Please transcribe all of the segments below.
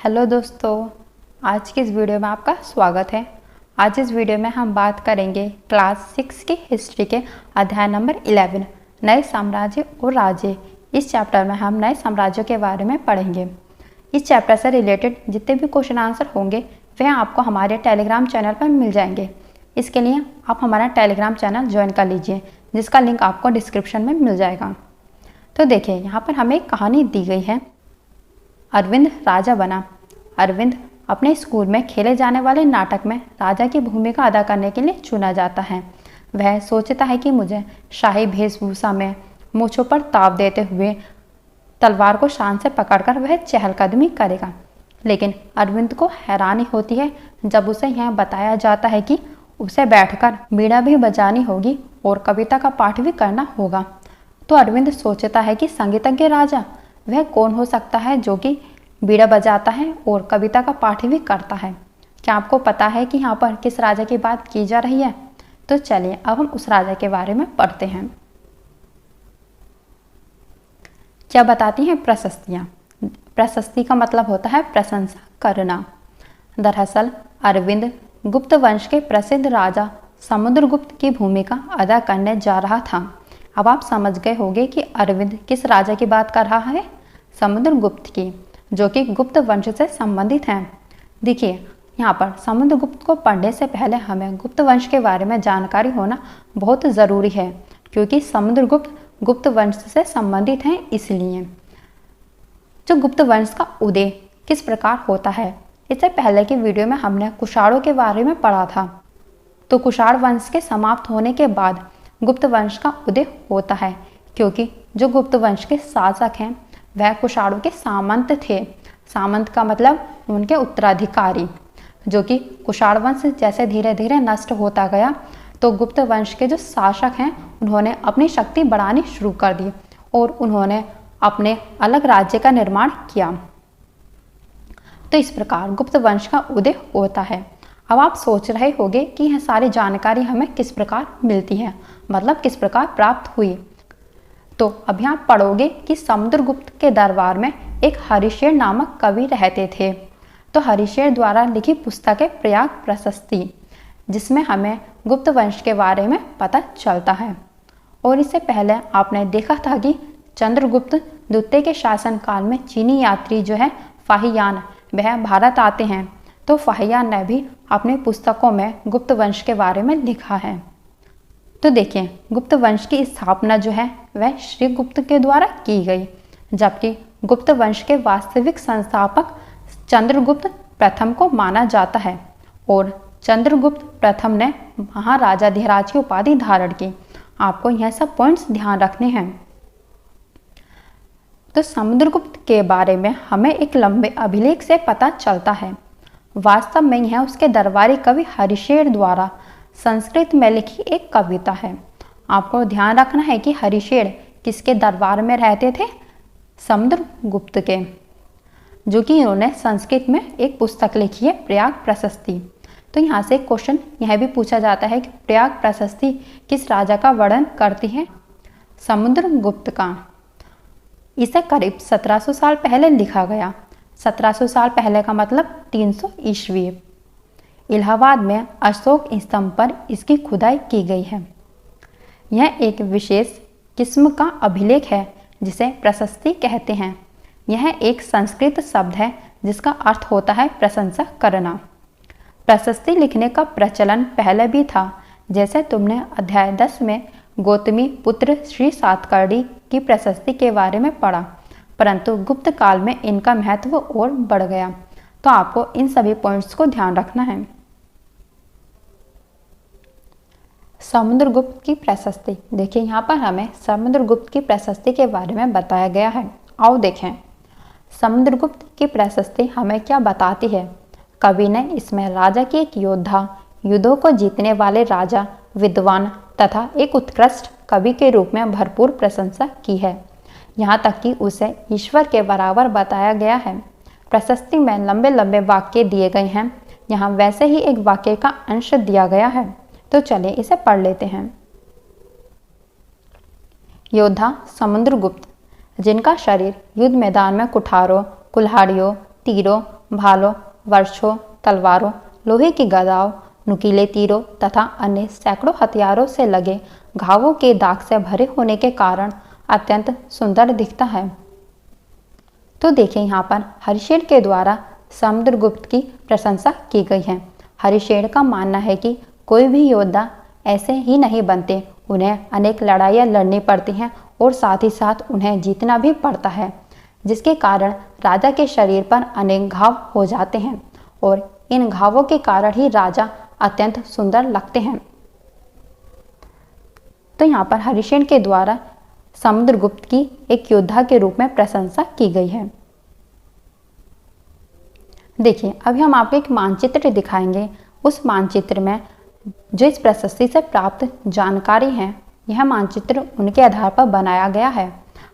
Hello दोस्तों, आज की इस वीडियो में आपका स्वागत है। आज इस वीडियो में हम बात करेंगे क्लास 6 की हिस्ट्री के अध्याय नंबर 11 नए साम्राज्य और राज्य। इस चैप्टर में हम नए साम्राज्यों के बारे में पढ़ेंगे। इस चैप्टर से रिलेटेड जितने भी क्वेश्चन आंसर होंगे वह आपको हमारे टेलीग्राम चैनल पर मिल जाएंगे। इसके लिए आप हमारा टेलीग्राम चैनल ज्वाइन कर लीजिए, जिसका लिंक आपको डिस्क्रिप्शन में मिल जाएगा। तो देखिए, यहाँ पर हमें एक कहानी दी गई है। अरविंद राजा बना। अरविंद अपने स्कूल में खेले जाने वाले नाटक में राजा की भूमिका अदा करने के लिए चुना जाता है। वह सोचता है कि मुझे शाही वेशभूषा में मूंछों पर ताव देते हुए तलवार को शान से पकड़कर वह चहलकदमी करेगा। लेकिन अरविंद को हैरानी होती है जब उसे यह बताया जाता है कि उसे बैठकर बीड़ा भी बजानी होगी और कविता का पाठ भी करना होगा। तो अरविंद सोचता है कि संगीतज्ञ राजा वह कौन हो सकता है जो कि बीड़ा बजाता है और कविता का पाठ भी करता है। क्या आपको पता है कि यहाँ पर किस राजा की बात की जा रही है? तो चलिए अब हम उस राजा के बारे में पढ़ते हैं। क्या बताती हैं प्रशस्तियाँ? प्रशस्ति का मतलब होता है प्रशंसा करना। दरअसल अरविंद गुप्त वंश के प्रसिद्ध राजा समुद्रगुप्त की भूमिका अदा करने जा रहा था। अब आप समझ गए होंगे कि अरविंद किस राजा की बात कर रहा है? समुद्रगुप्त की, जो कि गुप्त वंश से संबंधित हैं। देखिए, यहाँ पर समुद्रगुप्त को पढ़ने से पहले हमें गुप्त वंश के बारे में जानकारी होना बहुत ज़रूरी है, क्योंकि समुद्रगुप्त गुप्त वंश से संबंधित हैं। इसलिए जो गुप्त वंश का उदय किस प्रकार होता है, इससे पहले की वीडियो में हमने कुषाणों के बारे में पढ़ा था। तो कुषाण वंश के समाप्त होने के बाद गुप्त वंश का उदय होता है, क्योंकि जो गुप्त वंश के शासक हैं वह कुषाणों के सामंत थे। सामंत का मतलब उनके उत्तराधिकारी, जो कि कुषाण वंश जैसे धीरे धीरे नष्ट होता गया तो गुप्त वंश के जो शासक हैं उन्होंने अपनी शक्ति बढ़ानी शुरू कर दी और उन्होंने अपने अलग राज्य का निर्माण किया। तो इस प्रकार गुप्त वंश का उदय होता है। अब आप सोच रहे होंगे कि यह सारी जानकारी हमें किस प्रकार मिलती है, मतलब किस प्रकार प्राप्त हुई। तो अभी आप पढ़ोगे कि समुद्रगुप्त के दरबार में एक हरिशेर नामक कवि रहते थे। तो हरिशेर द्वारा लिखी पुस्तक है प्रयाग प्रशस्ति, जिसमें हमें गुप्त वंश के बारे में पता चलता है। और इससे पहले आपने देखा था कि चंद्रगुप्त द्वितीय के शासनकाल में चीनी यात्री जो है फाहियान, वह भारत आते हैं। तो फाहियान ने भी अपनी पुस्तकों में गुप्त वंश के बारे में लिखा है। तो देखिए, गुप्त वंश की स्थापना जो है वह श्रीगुप्त के द्वारा की गई, जबकि गुप्त वंश के वास्तविक संस्थापक चंद्रगुप्त प्रथम को माना जाता है और चंद्रगुप्त प्रथम ने महाराजाधिराज की उपाधि धारण की। आपको यह सब पॉइंट्स ध्यान रखने हैं। तो समुद्रगुप्त के बारे में हमें एक लंबे अभिलेख से पता चलता है। वास्तव में यह उसके दरबारी कवि हरिशेर द्वारा संस्कृत में लिखी एक कविता है। आपको ध्यान रखना है कि हरिशेर किसके दरबार में रहते थे? समुद्रगुप्त के, जो कि इन्होंने संस्कृत में एक पुस्तक लिखी है प्रयाग प्रशस्ति। तो यहाँ से क्वेश्चन यह भी पूछा जाता है कि प्रयाग प्रशस्ति किस राजा का वर्णन करती है? समुद्रगुप्त का। इसे करीब 1700 साल पहले लिखा गया। 1700 साल पहले का मतलब 300 ईस्वी। इलाहाबाद में अशोक स्तंभ पर इसकी खुदाई की गई है। यह एक विशेष किस्म का अभिलेख है जिसे प्रशस्ति कहते हैं। यह एक संस्कृत शब्द है जिसका अर्थ होता है प्रशंसा करना। प्रशस्ति लिखने का प्रचलन पहले भी था, जैसे तुमने अध्याय 10 में गौतमी पुत्र श्री सातकर्णी की प्रशस्ति के बारे में पढ़ा, परंतु गुप्त काल में इनका महत्व और बढ़ गया। तो आपको इन सभी पॉइंट्स को ध्यान रखना है। समुद्रगुप्त की प्रशस्ति। देखिए, यहाँ पर हमें समुद्रगुप्त की प्रशस्ति के बारे में बताया गया है। आओ देखें, समुद्रगुप्त की प्रशस्ति हमें क्या बताती है। कवि ने इसमें राजा के एक योद्धा, युद्धों को जीतने वाले राजा, विद्वान तथा एक उत्कृष्ट कवि के रूप में भरपूर प्रशंसा की है। यहाँ तक कि उसे ईश्वर के बराबर बताया गया है। प्रशस्ति में लंबे लंबे वाक्य दिए गए हैं। यहाँ वैसे ही एक वाक्य का अंश दिया गया है। तो चलिए इसे पढ़ लेते हैं। योद्धा समुद्रगुप्त, जिनका शरीर युद्ध मैदान में कुठारों, कुल्हाड़ियों, तीरों भालों, वर्षों, तलवारों, लोहे की गदाओं, नुकीले तीरों तथा अन्य सैकड़ों हथियारों से लगे घावों के दाग से भरे होने के कारण अत्यंत सुंदर दिखता है। तो देखिए यहाँ पर हरिशेन के द्वारा समुद्रगुप्त की प्रशंसा की गई है। हरिशेन का मानना है कि कोई भी योद्धा ऐसे ही नहीं बनते, उन्हें अनेक लड़ाइयाँ लड़नी पड़ती हैं और साथ ही साथ उन्हें जीतना भी पड़ता है, जिसके कारण राजा के शरीर पर अनेक घाव हो जाते हैं और इन घावों के कारण ही राजा अत्यंत सुंदर लगते हैं। तो यहाँ पर हरिशेन के द्वारा समुद्रगुप्त की एक योद्धा के रूप में प्रशंसा की गई है। देखिए अभी हम आपको एक मानचित्र दिखाएंगे। उस मानचित्र में जो इस प्रशस्ति से प्राप्त जानकारी है, यह मानचित्र उनके आधार पर बनाया गया है।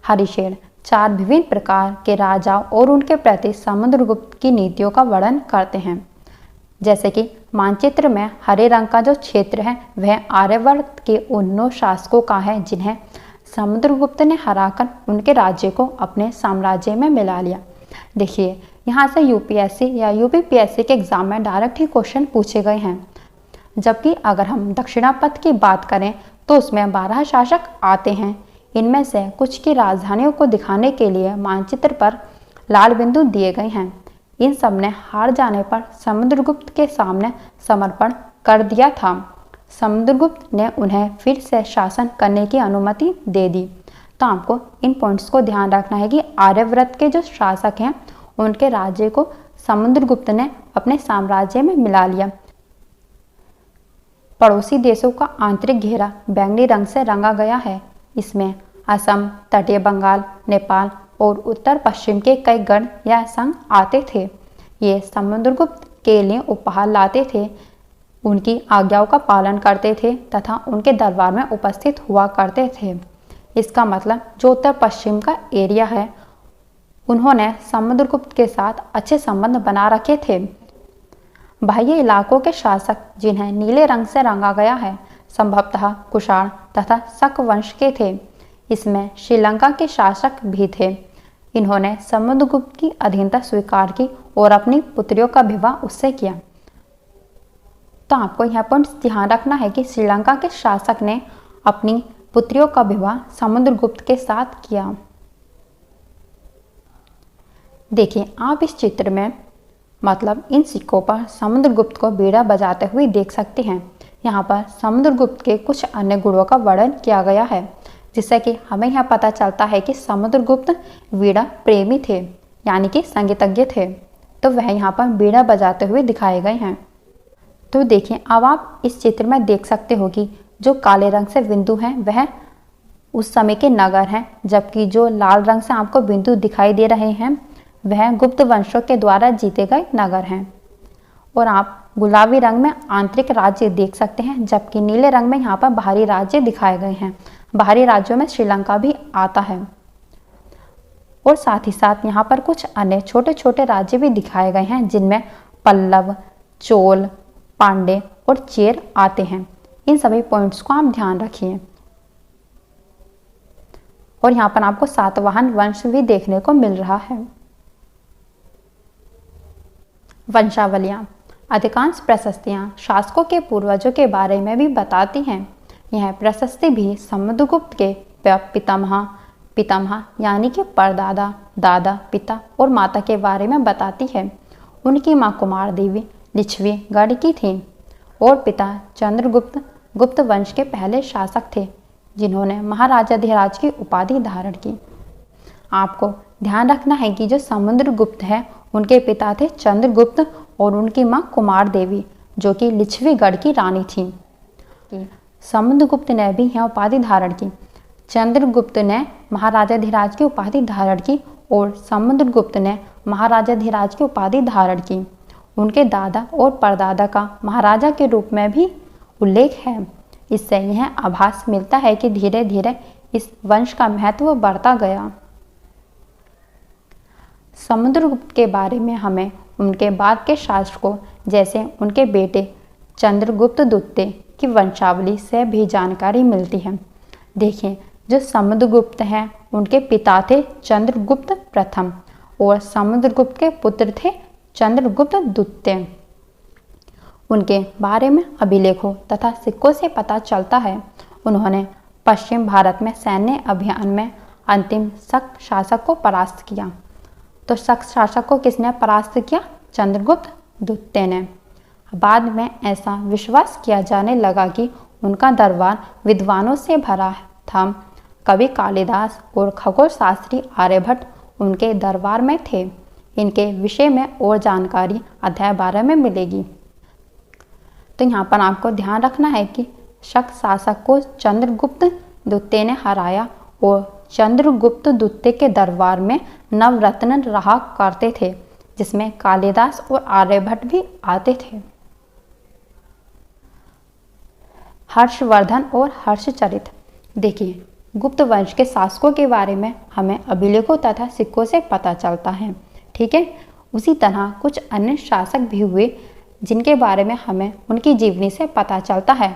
हरिशेन 4 विभिन्न प्रकार के राजाओं और उनके प्रति समुद्रगुप्त की नीतियों का वर्णन करते हैं। जैसे कि मानचित्र में हरे रंग का जो क्षेत्र है वह आर्यावर्त के उन 9 शासकों का है जिन्हें समुद्रगुप्त ने हराकर उनके राज्य को अपने साम्राज्य में मिला लिया। देखिए यहाँ से यूपीएससी या यूपीपीएससी के एग्जाम में डायरेक्ट ही क्वेश्चन पूछे गए हैं। जबकि अगर हम दक्षिणापथ की बात करें तो उसमें 12 शासक आते हैं। इनमें से कुछ की राजधानियों को दिखाने के लिए मानचित्र पर लाल बिंदु दिए गए हैं। इन सब ने हार जाने पर समुद्रगुप्त के सामने समर्पण कर दिया था। समुद्रगुप्त ने उन्हें फिर से शासन करने की अनुमति दे दी। तो आपको इन पॉइंट्स को ध्यान रखना है कि आर्यावर्त के जो शासक हैं उनके राज्य को समुद्रगुप्त ने अपने साम्राज्य में मिला लिया। पड़ोसी देशों का आंतरिक घेरा बैंगनी रंग से रंगा गया है। इसमें असम, तटीय बंगाल, नेपाल और उत्तर पश्चिम के कई गण या संघ आते थे। ये समुद्रगुप्त के लिए उपहार लाते थे, उनकी आज्ञाओं का पालन करते थे तथा उनके दरबार में उपस्थित हुआ करते थे। इसका मतलब जो उत्तर पश्चिम का एरिया है उन्होंने समुद्रगुप्त के साथ अच्छे संबंध बना रखे थे। बाह्य इलाकों के शासक जिन्हें नीले रंग से रंगा गया है संभवतः कुषाण तथा शक वंश के थे। इसमें श्रीलंका के शासक भी थे। इन्होंने समुद्रगुप्त की अधीनता स्वीकार की और अपनी पुत्रियों का विवाह उससे किया। तो आपको यहाँ पर ध्यान रखना है कि श्रीलंका के शासक ने अपनी पुत्रियों का विवाह समुद्रगुप्त के साथ किया। देखिए आप इस चित्र में मतलब इन सिक्कों पर समुद्रगुप्त को बीड़ा बजाते हुए देख सकते हैं। यहाँ पर समुद्रगुप्त के कुछ अन्य गुणों का वर्णन किया गया है, जिससे कि हमें यह पता चलता है कि समुद्रगुप्त वीणा प्रेमी थे, यानी कि संगीतज्ञ थे। तो वह यहाँ पर बीड़ा बजाते हुए दिखाए गए हैं। तो देखिए अब आप इस चित्र में देख सकते हो कि जो काले रंग से बिंदु हैं वह उस समय के नगर हैं, जबकि जो लाल रंग से आपको बिंदु दिखाई दे रहे हैं वह गुप्त वंशों के द्वारा जीते गए नगर हैं। और आप गुलाबी रंग में आंतरिक राज्य देख सकते हैं, जबकि नीले रंग में यहाँ पर बाहरी राज्य दिखाए गए हैं। बाहरी राज्यों में श्रीलंका भी आता है। और साथ ही साथ यहाँ पर कुछ अन्य छोटे छोटे राज्य भी दिखाए गए हैं, जिनमें पल्लव, चोल, पांडे और चेर आते हैं। इन सभी पॉइंट्स को आप ध्यान रखिए। और यहाँ पर आपको सातवाहन वंश भी देखने को मिल रहा है। वंशावलियाँ। अधिकांश प्रशस्तियाँ शासकों के पूर्वजों के बारे में भी बताती हैं। यह प्रशस्ति भी समुद्रगुप्त के पितामह यानी कि परदादा, दादा, पिता और माता के बारे में बताती है। उनकी माँ कुमार देवी लिच्छवी गढ़ की थी और पिता चंद्रगुप्त गुप्त वंश के पहले शासक थे, जिन्होंने महाराजाधिराज की उपाधि धारण की। आपको ध्यान रखना है कि जो समुद्रगुप्त है उनके पिता थे चंद्रगुप्त और उनकी माँ कुमार देवी, जो कि लिच्छवीगढ़ की रानी थी। समुद्रगुप्त ने भी यह उपाधि धारण की। चंद्रगुप्त ने महाराजाधिराज की उपाधि धारण की और समुद्रगुप्त ने महाराजाधिराज की उपाधि धारण की। उनके दादा और परदादा का महाराजा के रूप में भी उल्लेख है। इससे यह आभास मिलता है कि धीरे धीरे इस वंश का महत्व बढ़ता गया। समुद्रगुप्त के बारे में हमें उनके बाद के शासकों जैसे उनके बेटे चंद्रगुप्त द्वितीय की वंशावली से भी जानकारी मिलती है। देखिए जो समुद्रगुप्त हैं उनके पिता थे चंद्रगुप्त प्रथम और समुद्रगुप्त के पुत्र थे चंद्रगुप्त द्वितीय। उनके बारे में अभिलेखों तथा सिक्कों से पता चलता है उन्होंने पश्चिम भारत में सैन्य अभियान में अंतिम शक शासक को परास्त किया। तो शक शासक को किसने परास्त किया? चंद्रगुप्त द्वितीय ने। बाद में ऐसा विश्वास किया जाने लगा कि उनका दरबार विद्वानों से भरा था। कवि कालिदास और खगोल शास्त्री आर्यभट्ट उनके दरबार में थे। इनके विषय में और जानकारी अध्याय 12 में मिलेगी। तो यहाँ पर आपको ध्यान रखना है कि शक शासक को चंद्रगुप्त द्वितीय ने हराया और चंद्रगुप्त द्वितीय के दरबार में नवरत्न रहा करते थे, जिसमें कालिदास और आर्यभट्ट भी आते थे। हर्षवर्धन और हर्षचरित। देखिए, गुप्त वंश के शासकों के बारे में हमें अभिलेखों तथा सिक्कों से पता चलता है, ठीक है। उसी तरह कुछ अन्य शासक भी हुए जिनके बारे में हमें उनकी जीवनी से पता चलता है।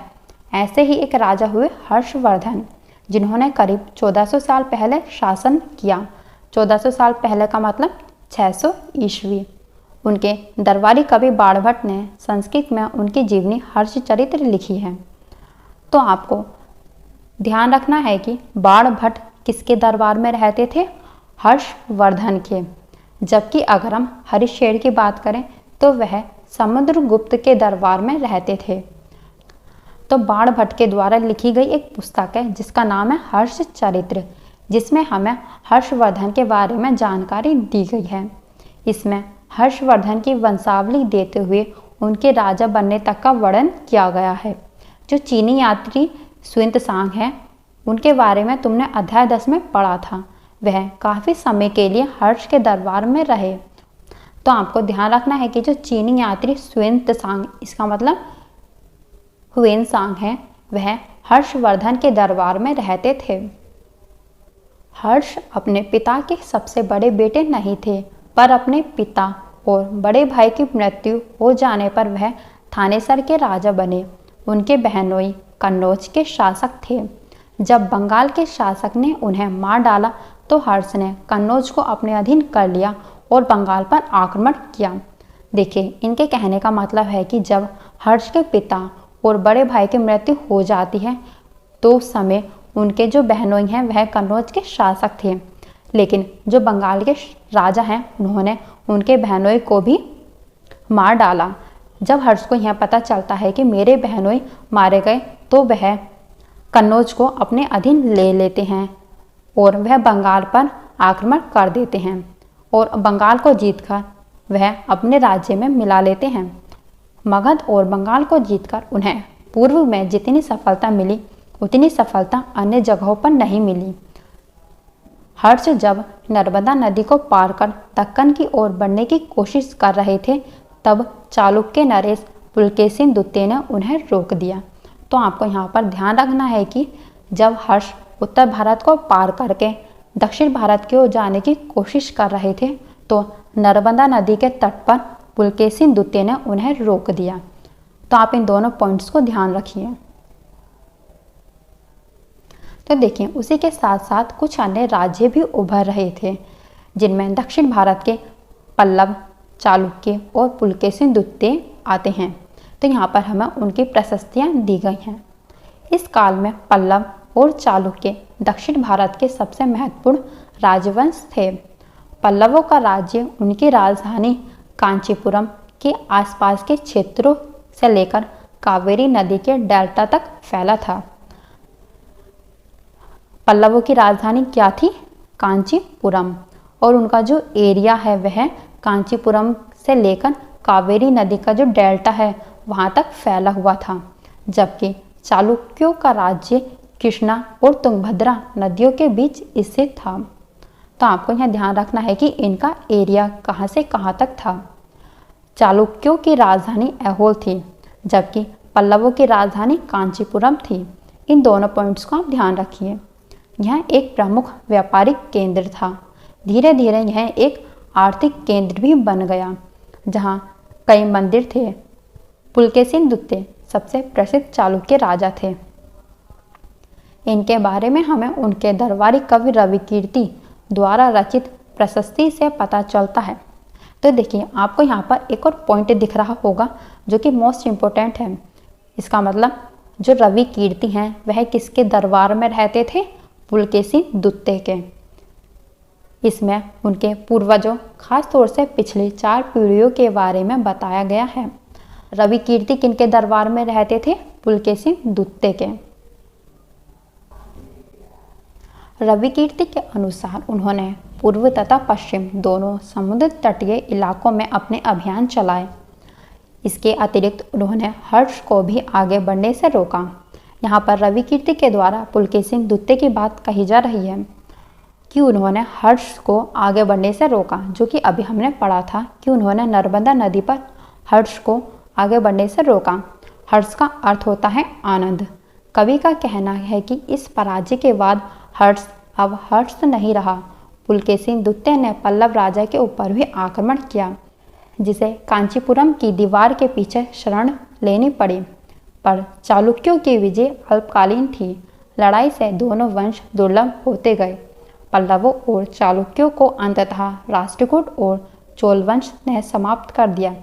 ऐसे ही एक राजा हुए हर्षवर्धन, जिन्होंने करीब 1400 साल पहले शासन किया। 1400 साल पहले का मतलब 600 ईस्वी। उनके दरबारी कवि बाणभट्ट ने संस्कृत में उनकी जीवनी हर्षचरित्र लिखी है। तो आपको ध्यान रखना है कि बाणभट्ट किसके दरबार में रहते थे? हर्षवर्धन के। जबकि अगर हम हरिश्चेर की बात करें तो वह समुद्रगुप्त के दरबार में रहते थे। तो बाणभट्ट के द्वारा लिखी गई एक पुस्तक है जिसका नाम है हर्षचरित्र, जिसमें हमें हर्षवर्धन के बारे में जानकारी दी गई है। इसमें हर्षवर्धन की वंशावली देते हुए उनके राजा बनने तक का वर्णन किया गया है। जो चीनी यात्री सुइंतसांग हैं, उनके बारे में तुमने अध्याय 10 में पढ़ा था। वह काफ़ी समय के लिए हर्ष के दरबार में रहे। तो आपको ध्यान रखना है कि जो चीनी यात्री सुइंतसांग, इसका मतलब हुएनसांग है, वह हर्षवर्धन के दरबार में रहते थे। हर्ष अपने पिता के सबसे बड़े बेटे नहीं थे, पर अपने पिता और बड़े भाई की मृत्यु हो जाने पर वह थानेसर के राजा बने। उनके बहनोई कन्नौज के शासक थे। जब बंगाल के शासक ने उन्हें मार डाला तो हर्ष ने कन्नौज को अपने अधीन कर लिया और बंगाल पर आक्रमण किया। देखिए, इनके कहने का मतलब है कि जब हर्ष के पिता और बड़े भाई की मृत्यु हो जाती है तो उस समय उनके जो बहनोई हैं वह कन्नौज के शासक थे, लेकिन जो बंगाल के राजा हैं उन्होंने उनके बहनोई को भी मार डाला। जब हर्ष को यह पता चलता है कि मेरे बहनोई मारे गए तो वह कन्नौज को अपने अधीन ले लेते हैं और वह बंगाल पर आक्रमण कर देते हैं और बंगाल को जीतकर वह अपने राज्य में मिला लेते हैं। मगध और बंगाल को जीतकर उन्हें पूर्व में जितनी सफलता मिली उतनी सफलता अन्य जगहों पर नहीं मिली। हर्ष जब नर्मदा नदी को पार कर दक्कन की ओर बढ़ने की कोशिश कर रहे थे तब चालुक्य नरेश पुलकेशिन द्वितीय ने उन्हें रोक दिया। तो आपको यहाँ पर ध्यान रखना है कि जब हर्ष उत्तर भारत को पार करके दक्षिण भारत की ओर जाने की कोशिश कर रहे थे तो नर्मदा नदी के तट पर पुलकेशिन द्वितीय ने उन्हें रोक दिया। तो आप इन दोनों पॉइंट्स को ध्यान रखिए। तो देखिए, उसी के साथ साथ कुछ अन्य राज्य भी उभर रहे थे जिनमें दक्षिण भारत के पल्लव, चालुक्य और पुलकेशिन द्वितीय आते हैं। तो यहाँ पर हमें उनकी प्रशस्तियाँ दी गई हैं। इस काल में पल्लव और चालुक्य दक्षिण भारत के सबसे महत्वपूर्ण राजवंश थे। पल्लवों का राज्य उनकी राजधानी कांचीपुरम के आसपास के क्षेत्रों से लेकर कावेरी नदी के डेल्टा तक फैला था। पल्लवों की राजधानी क्या थी? कांचीपुरम। और उनका जो एरिया है वह कांचीपुरम से लेकर कावेरी नदी का जो डेल्टा है वहाँ तक फैला हुआ था। जबकि चालुक्यों का राज्य कृष्णा और तुंगभद्रा नदियों के बीच स्थित था। तो आपको यहाँ ध्यान रखना है कि इनका एरिया कहाँ से कहाँ तक था। चालुक्यों की राजधानी ऐहोल थी जबकि पल्लवों की राजधानी कांचीपुरम थी। इन दोनों पॉइंट्स को आप ध्यान रखिए। यह एक प्रमुख व्यापारिक केंद्र था। धीरे धीरे यह एक आर्थिक केंद्र भी बन गया जहाँ कई मंदिर थे। पुलकेशिन द्वितीय सबसे प्रसिद्ध चालुक्य राजा थे। इनके बारे में हमें उनके दरबारी कवि रविकीर्ति द्वारा रचित प्रशस्ति से पता चलता है। तो देखिए आपको यहाँ पर एक और पॉइंट दिख रहा होगा जो कि मोस्ट इम्पोर्टेंट है। इसका मतलब जो रवि कीर्ति हैं वह किसके दरबार में रहते थे? पुलकेशिन द्वितीय के। इसमें उनके पूर्वजों खास तौर से पिछली 4 पीढ़ियों के बारे में बताया गया है। रवि कीर्ति किनके दरबार में रहते थे? पुलकेशिन द्वितीय के। रवि कीर्ति के अनुसार उन्होंने पूर्व तथा पश्चिम दोनों समुद्र तटीय इलाकों में अपने अभियान चलाए। इसके अतिरिक्त उन्होंने हर्ष को भी आगे बढ़ने से रोका। यहाँ पर रवि कीर्ति के द्वारा पुलकेशिन द्वितीय की बात कही जा रही है कि उन्होंने हर्ष को आगे बढ़ने से रोका, जो कि अभी हमने पढ़ा था कि उन्होंने नर्मदा नदी पर हर्ष को आगे बढ़ने से रोका। हर्ष का अर्थ होता है आनंद। कवि का कहना है कि इस पराजय के बाद हर्ष अब हर्ष नहीं रहा। पुलकेशिन द्वितीय ने पल्लव राजा के ऊपर भी आक्रमण किया, जिसे कांचीपुरम की दीवार के पीछे शरण लेनी पड़ी। पर चालुक्यों की विजय अल्पकालीन थी। लड़ाई से दोनों वंश दुर्लभ होते गए। पल्लवों और चालुक्यों को अंततः राष्ट्रकूट और चोल वंश ने समाप्त कर दिया।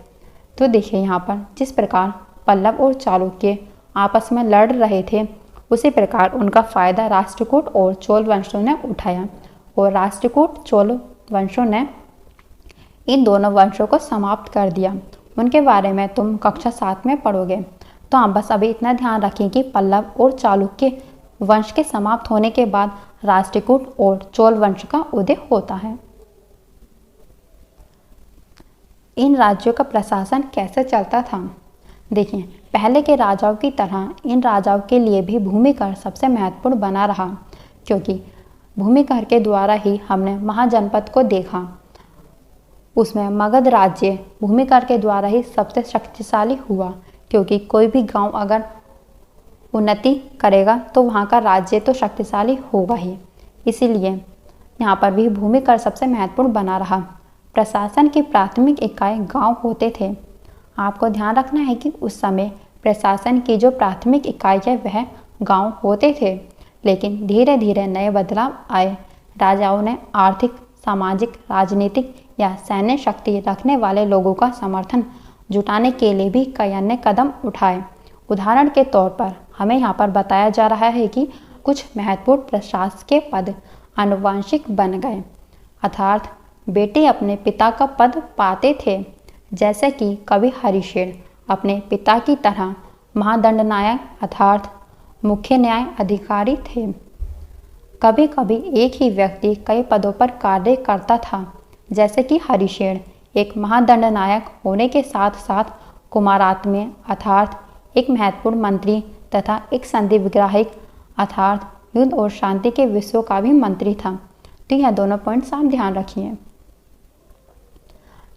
तो देखिए यहाँ पर जिस प्रकार पल्लव और चालुक्य आपस में लड़ रहे थे, उसी प्रकार उनका फायदा राष्ट्रकूट और चोल वंशों ने उठाया और राष्ट्रकूट चोल वंशों ने इन दोनों वंशों को समाप्त कर दिया। उनके बारे में तुम कक्षा 7 में पढ़ोगे। तो हम बस अभी इतना ध्यान रखें कि पल्लव और चालुक्य वंश के समाप्त होने के बाद राष्ट्रकूट और चोल वंश का उदय होता है। इन राज्यों का प्रशासन कैसे चलता था? देखिए, पहले के राजाओं की तरह इन राजाओं के लिए भी भूमि कर सबसे महत्वपूर्ण बना रहा, क्योंकि भूमि कर के द्वारा ही हमने महाजनपद को देखा। उसमें मगध राज्य भूमि कर के द्वारा ही सबसे शक्तिशाली हुआ, क्योंकि कोई भी गांव अगर उन्नति करेगा तो वहाँ का राज्य तो शक्तिशाली होगा ही। इसीलिए यहाँ पर भी भूमि कर सबसे महत्वपूर्ण बना रहा। प्रशासन की प्राथमिक इकाई गांव होते थे। आपको ध्यान रखना है कि उस समय प्रशासन की जो प्राथमिक इकाई है वह गांव होते थे, लेकिन धीरे धीरे नए बदलाव आए। राजाओं ने आर्थिक, सामाजिक, राजनीतिक या सैन्य शक्ति रखने वाले लोगों का समर्थन जुटाने के लिए भी कई अन्य कदम उठाए। उदाहरण के तौर पर हमें यहाँ पर बताया जा रहा है कि कुछ महत्वपूर्ण प्रशासकीय पद आनुवंशिक बन गए, अर्थात बेटे अपने पिता का पद पाते थे। जैसे कि कवि हरिशेन अपने पिता की तरह महादंडनायक अर्थात मुख्य न्याय अधिकारी थे। कभी कभी एक ही व्यक्ति कई पदों पर कार्य करता था, जैसे कि हरिशेन एक महादंडनायक होने के साथ साथ कुमारात्म्य अर्थात एक महत्वपूर्ण मंत्री तथा एक संधि विग्राहिक अर्थात युद्ध और शांति के विषयों का भी मंत्री था। तो यह दोनों पॉइंट्स आप ध्यान रखिए।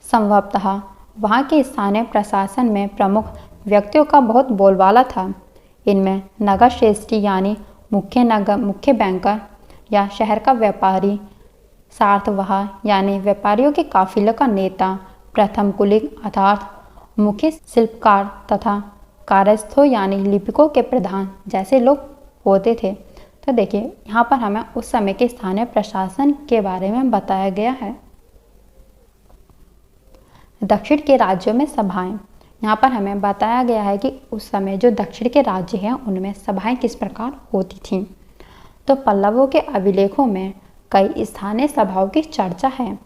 संभवतः वहाँ के स्थानीय प्रशासन में प्रमुख व्यक्तियों का बहुत बोलबाला था। इनमें नगर श्रेष्ठी यानी मुख्य बैंकर या शहर का व्यापारी, सार्थवाह यानी व्यापारियों के काफिले का नेता, प्रथम कुलीन अर्थात मुख्य शिल्पकार तथा कार्यस्थों यानी लिपिकों के प्रधान जैसे लोग होते थे। तो देखिए यहाँ पर हमें उस समय के स्थानीय प्रशासन के बारे में बताया गया है। दक्षिण के राज्यों में सभाएं, यहाँ पर हमें बताया गया है कि उस समय जो दक्षिण के राज्य हैं उनमें सभाएं किस प्रकार होती थीं। तो पल्लवों के अभिलेखों में कई स्थानीय सभाओं की चर्चा है।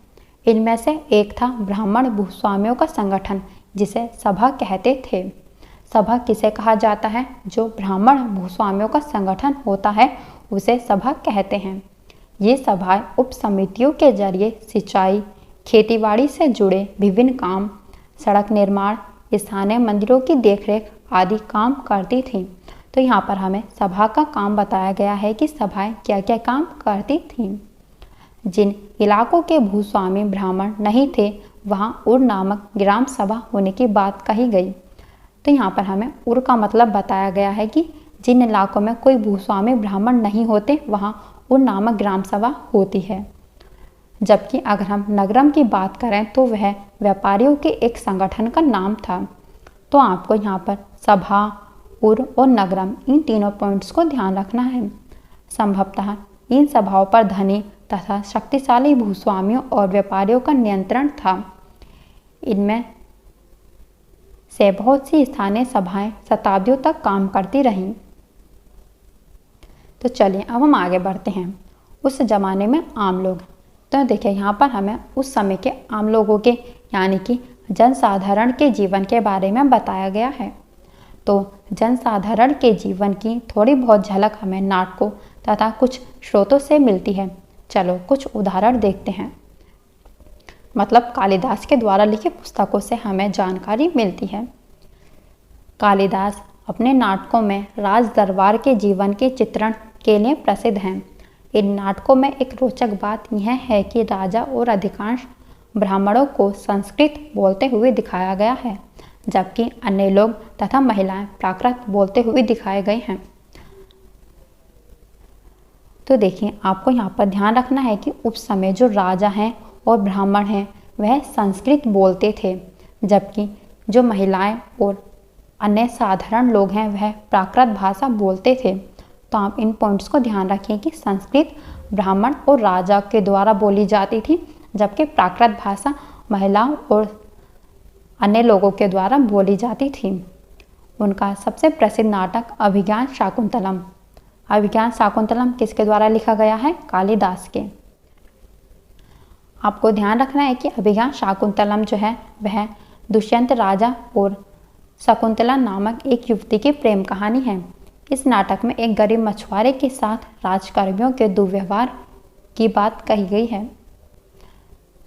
इनमें से एक था ब्राह्मण भूस्वामियों का संगठन, जिसे सभा कहते थे। सभा किसे कहा जाता है? जो ब्राह्मण भूस्वामियों का संगठन होता है उसे सभा कहते हैं। ये सभाएं उप समितियों के जरिए सिंचाई, खेतीबाड़ी से जुड़े विभिन्न काम, सड़क निर्माण, स्थानीय मंदिरों की देखरेख आदि काम करती थीं। तो यहाँ पर हमें सभा का काम बताया गया है कि सभाएं क्या क्या काम करती थीं। जिन इलाकों के भूस्वामी ब्राह्मण नहीं थे वहाँ उर नामक ग्राम सभा होने की बात कही गई। तो यहाँ पर हमें उर का मतलब बताया गया है कि जिन इलाकों में कोई भूस्वामी ब्राह्मण नहीं होते वहाँ उर नामक ग्राम सभा होती है। जबकि अगर हम नगरम की बात करें तो वह व्यापारियों के एक संगठन का नाम था। तो आपको यहाँ पर सभा, उर और नगरम इन तीनों पॉइंट्स को ध्यान रखना है। संभवतः इन सभाओं पर धनी तथा शक्तिशाली भूस्वामियों और व्यापारियों का नियंत्रण था। इनमें से बहुत सी स्थानीय सभाएं शताब्दियों तक काम करती रहीं। तो चलिए अब हम आगे बढ़ते हैं। उस जमाने में आम लोग, तो देखिए यहाँ पर हमें उस समय के आम लोगों के यानी कि जनसाधारण के जीवन के बारे में बताया गया है। तो जनसाधारण के जीवन की थोड़ी बहुत झलक हमें नाटकों तथा कुछ स्रोतों से मिलती है। चलो कुछ उदाहरण देखते हैं। मतलब कालिदास के द्वारा लिखी पुस्तकों से हमें जानकारी मिलती है। कालिदास अपने नाटकों में राज दरबार के जीवन के चित्रण के लिए प्रसिद्ध हैं। इन नाटकों में एक रोचक बात यह है कि राजा और अधिकांश ब्राह्मणों को संस्कृत बोलते हुए दिखाया गया है, जबकि अन्य लोग तथा महिलाएं प्राकृत बोलते हुए दिखाए गए हैं। तो देखिए आपको यहाँ पर ध्यान रखना है कि उस समय जो राजा हैं और ब्राह्मण हैं वह संस्कृत बोलते थे, जबकि जो महिलाएं और अन्य साधारण लोग हैं वह प्राकृत भाषा बोलते थे। तो आप इन पॉइंट्स को ध्यान रखें कि संस्कृत ब्राह्मण और राजा के द्वारा बोली जाती थी, जबकि प्राकृत भाषा महिलाओं और अन्य लोगों के द्वारा बोली जाती थी। उनका सबसे प्रसिद्ध नाटक अभिज्ञान शाकुंतलम। अभिज्ञान शाकुंतलम किसके द्वारा लिखा गया है? कालिदास के। आपको ध्यान रखना है कि अभिज्ञान शाकुंतलम जो है वह दुष्यंत राजा और शकुंतला नामक एक युवती की प्रेम कहानी है। इस नाटक में एक गरीब मछुआरे के साथ राजकर्मियों के दुर्व्यवहार की बात कही गई है।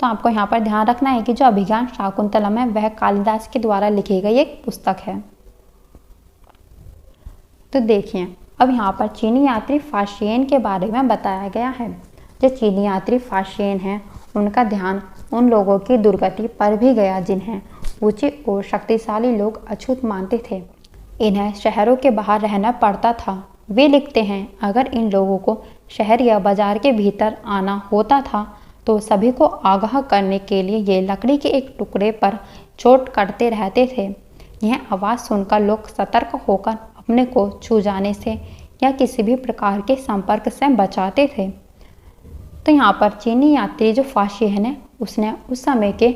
तो आपको यहाँ पर ध्यान रखना है कि जो अभिज्ञान शाकुंतलम है वह कालिदास के द्वारा लिखी गई एक पुस्तक है। तो देखिए अब यहाँ पर चीनी यात्री फाशियन के बारे में बताया गया है। जो चीनी यात्री फाशियन हैं उनका ध्यान उन लोगों की दुर्गति पर भी गया जिन्हें ऊंचे और शक्तिशाली लोग अछूत मानते थे। इन्हें शहरों के बाहर रहना पड़ता था। वे लिखते हैं, अगर इन लोगों को शहर या बाजार के भीतर आना होता था तो सभी को आगाह करने के लिए ये लकड़ी के एक टुकड़े पर चोट करते रहते थे। यह आवाज़ सुनकर लोग सतर्क होकर अपने को छू जाने से या किसी भी प्रकार के संपर्क से बचाते थे। तो यहाँ पर चीनी यात्री जो फाशियन है उसने उस समय के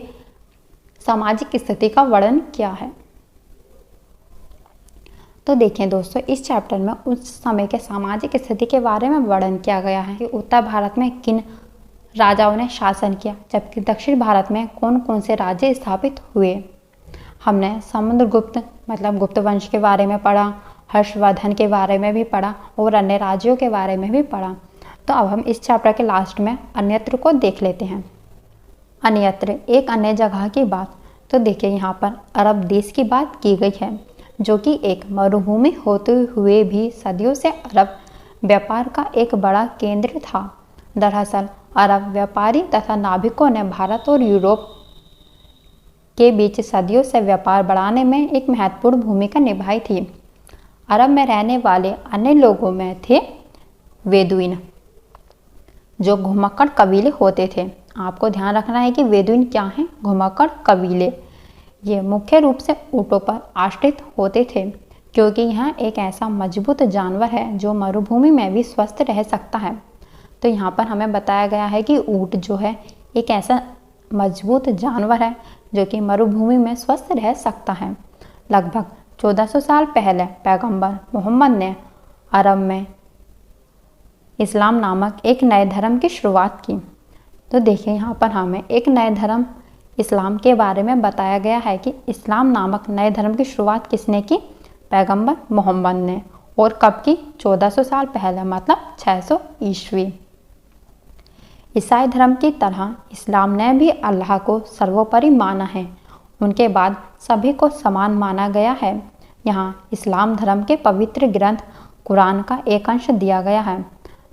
सामाजिक स्थिति का वर्णन किया है। तो देखें दोस्तों इस चैप्टर में उस समय के सामाजिक स्थिति के बारे में वर्णन किया गया है कि उत्तर भारत में किन राजाओं ने शासन किया, जबकि दक्षिण भारत में कौन कौन से राज्य स्थापित हुए। हमने समुद्रगुप्त मतलब गुप्त वंश के बारे में पढ़ा, हर्षवर्धन के बारे में भी पढ़ा और अन्य राज्यों के बारे में भी पढ़ा। तो अब हम इस चैप्टर के लास्ट में अन्यत्र को देख लेते हैं। अन्यत्र एक अन्य जगह की बात। तो देखिए यहाँ पर अरब देश की बात की गई है, जो कि एक मरुभूमि होते हुए भी सदियों से अरब व्यापार का एक बड़ा केंद्र था। दरअसल अरब व्यापारी तथा नाविकों ने भारत और यूरोप के बीच सदियों से व्यापार बढ़ाने में एक महत्वपूर्ण भूमिका निभाई थी। अरब में रहने वाले अन्य लोगों में थे बेदुइन, जो घुमक्कड़ कबीले होते थे। आपको ध्यान रखना है कि बेदुइन क्या हैं? घुमक्कड़ कबीले। ये मुख्य रूप से ऊँटों पर आश्रित होते थे, क्योंकि यह एक ऐसा मजबूत जानवर है जो मरुभूमि में भी स्वस्थ रह सकता है। तो यहाँ पर हमें बताया गया है कि ऊँट जो है एक ऐसा मजबूत जानवर है जो कि मरुभूमि में स्वस्थ रह सकता है। लगभग 1400 साल पहले पैगंबर मोहम्मद ने अरब में इस्लाम नामक एक नए धर्म की शुरुआत की। तो देखिए यहाँ पर हमें एक नए धर्म इस्लाम के बारे में बताया गया है कि इस्लाम नामक नए धर्म की शुरुआत किसने की? पैगंबर मोहम्मद ने। और कब की? 1400 साल पहले, मतलब 600 ईस्वी। ईसाई धर्म की तरह इस्लाम ने भी अल्लाह को सर्वोपरि माना है। उनके बाद सभी को समान माना गया है। यहाँ इस्लाम धर्म के पवित्र ग्रंथ कुरान का एक अंश दिया गया है।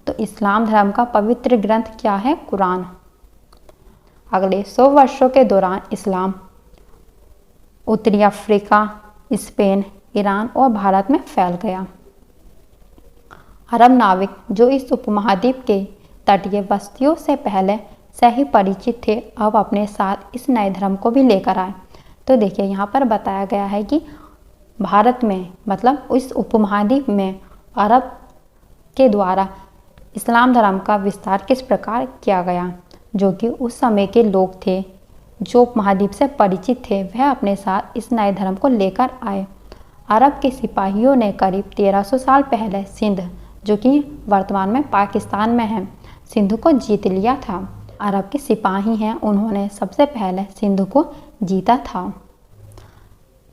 तो इस्लाम धर्म का पवित्र ग्रंथ क्या है? कुरान। अगले 100 वर्षों के दौरान इस्लाम उत्तरी अफ्रीका, स्पेन, ईरान और भारत में फैल गया। अरब नाविक जो इस उपमहाद्वीप के तटीय बस्तियों से पहले से ही परिचित थे, अब अपने साथ इस नए धर्म को भी लेकर आए। तो देखिए यहाँ पर बताया गया है कि भारत में मतलब इस उपमहाद्वीप में अरब के द्वारा इस्लाम धर्म का विस्तार किस प्रकार किया गया, जो कि उस समय के लोग थे जो उपमहाद्वीप से परिचित थे वह अपने साथ इस नए धर्म को लेकर आए। अरब के सिपाहियों ने करीब 1300 साल पहले सिंध, जो कि वर्तमान में पाकिस्तान में है, सिंधु को जीत लिया था। अरब के सिपाही हैं, उन्होंने सबसे पहले सिंधु को जीता था।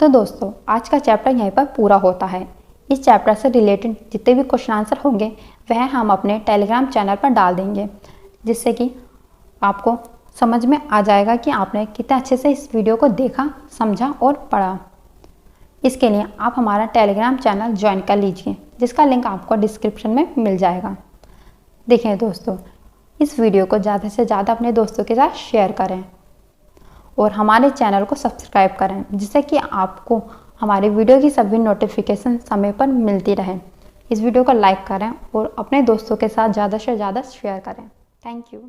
तो दोस्तों, आज का चैप्टर यहीं पर पूरा होता है। इस चैप्टर से रिलेटेड जितने भी क्वेश्चन आंसर होंगे वह हम अपने टेलीग्राम चैनल पर डाल देंगे, जिससे कि आपको समझ में आ जाएगा कि आपने कितने अच्छे से इस वीडियो को देखा, समझा और पढ़ा। इसके लिए आप हमारा टेलीग्राम चैनल ज्वाइन कर लीजिए, जिसका लिंक आपको डिस्क्रिप्शन में मिल जाएगा। देखें दोस्तों, इस वीडियो को ज़्यादा से ज़्यादा अपने दोस्तों के साथ शेयर करें और हमारे चैनल को सब्सक्राइब करें, जिससे कि आपको हमारे वीडियो की सभी नोटिफिकेशन समय पर मिलती रहे। इस वीडियो को लाइक करें और अपने दोस्तों के साथ ज़्यादा से ज़्यादा शेयर करें। Thank you.